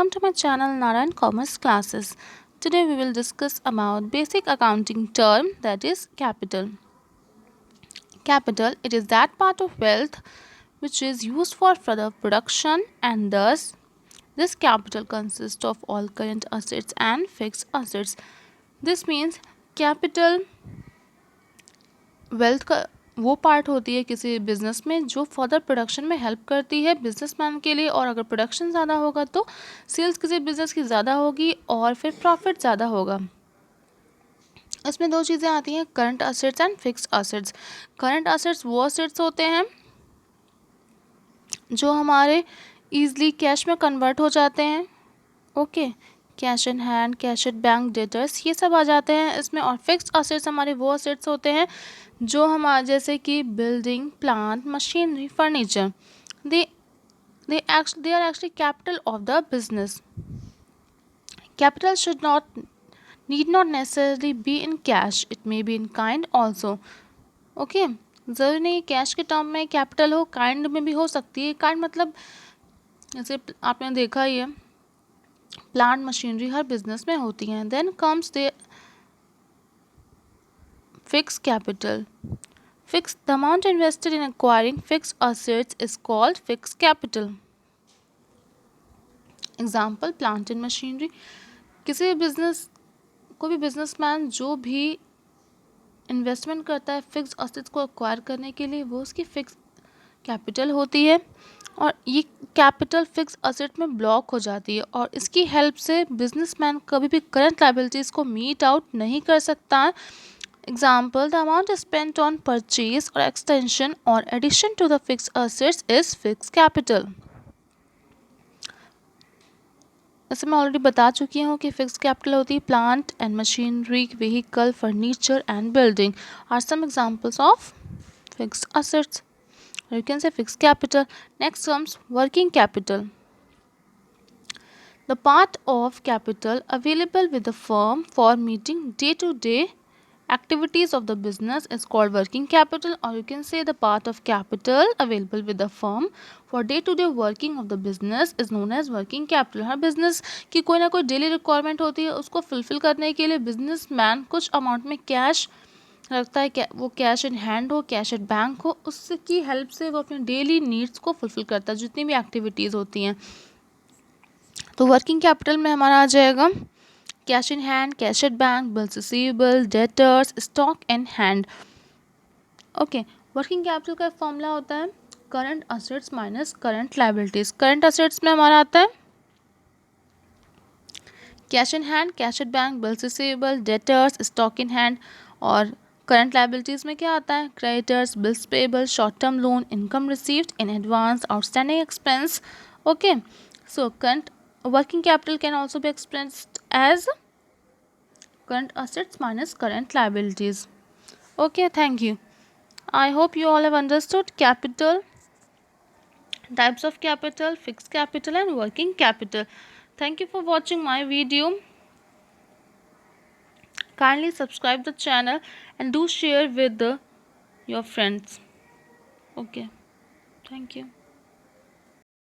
Welcome to my channel Narayan Commerce Classes. Today we will discuss about basic accounting term, that is capital. Capital, it is that part of wealth which is used for further production, and thus this capital consists of all current assets and fixed assets. This means capital wealth का वो part होती है किसी business में जो further production में help करती है बिजनेसमैन के लिए, और अगर प्रोडक्शन ज़्यादा होगा तो सेल्स किसी बिजनेस की ज़्यादा होगी और फिर प्रॉफिट ज़्यादा होगा। इसमें दो चीज़ें आती हैं, current assets and fixed assets. Current assets वो असेट्स होते हैं जो हमारे ईजिली कैश में कन्वर्ट हो जाते हैं। Okay, cash in hand, cash at bank, debtors, ये सब आ जाते हैं इसमें। और फिक्स्ड असेट्स हमारे वो असेट्स होते हैं जो हमारे जैसे कि building, plant, machinery, furniture, they they are actually capital of the business. Capital need not necessarily be in cash, it may be in kind also. Okay, ज़रूरी नहीं कैश के टर्म में कैपिटल हो, काइंड में भी हो सकती है। काइंड मतलब जैसे आपने देखा ही है, प्लांट, मशीनरी हर बिजनेस में होती हैं। Then comes the fixed capital. The amount invested in acquiring fixed assets is called fixed capital. Example, plant and machinery. किसी भी बिजनेस, कोई भी बिजनेसमैन जो भी इन्वेस्टमेंट करता है फिक्स्ड असेट्स को एक्वायर करने के लिए, वो उसकी फिक्स कैपिटल होती है। और ये कैपिटल फिक्स असेट में ब्लॉक हो जाती है और इसकी हेल्प से बिजनेसमैन कभी भी करंट लायबिलिटीज़ को मीट आउट नहीं कर सकता है। Example, the amount spent on purchase or extension or addition to the fixed assets is fixed capital. जैसे मैं ऑलरेडी बता चुकी हूँ कि फिक्स्ड कैपिटल होती है plant and machinery, vehicle, furniture and building are some examples of fixed assets. You can say fixed capital. Next comes working capital. The part of capital available with the firm for meeting day-to-day activities of the business is called working capital, or you can say the part of capital available with the firm for day to day working of the business is known as working capital. Her business की कोई ना कोई daily requirement होती है, उसको fulfil करने के लिए बिजनेसमैन कुछ अमाउंट में कैश रखता है, वो कैश इन हैंड हो, कैश एट बैंक हो, उसकी हेल्प से वो अपने डेली नीड्स को फुलफिल करता है जितनी भी एक्टिविटीज़ होती हैं। तो वर्किंग कैपिटल में हमारा आ जाएगा cash in hand, cash at bank, bills receivable, debtors, stock in hand. Okay, working capital का फॉर्मूला होता है current assets minus current liabilities. Current assets में हमारा आता है cash in hand, cash at bank, bills receivable, debtors, stock in hand. और current liabilities में क्या आता है creditors, bills payable, short term loan, income received in advance, outstanding expense. Okay, so current working capital can also be expressed as current assets minus current liabilities. Okay, thank you. I hope you all have understood capital, types of capital, fixed capital and working capital. Thank you for watching my video. Kindly subscribe the channel and do share with your friends. Okay, thank you.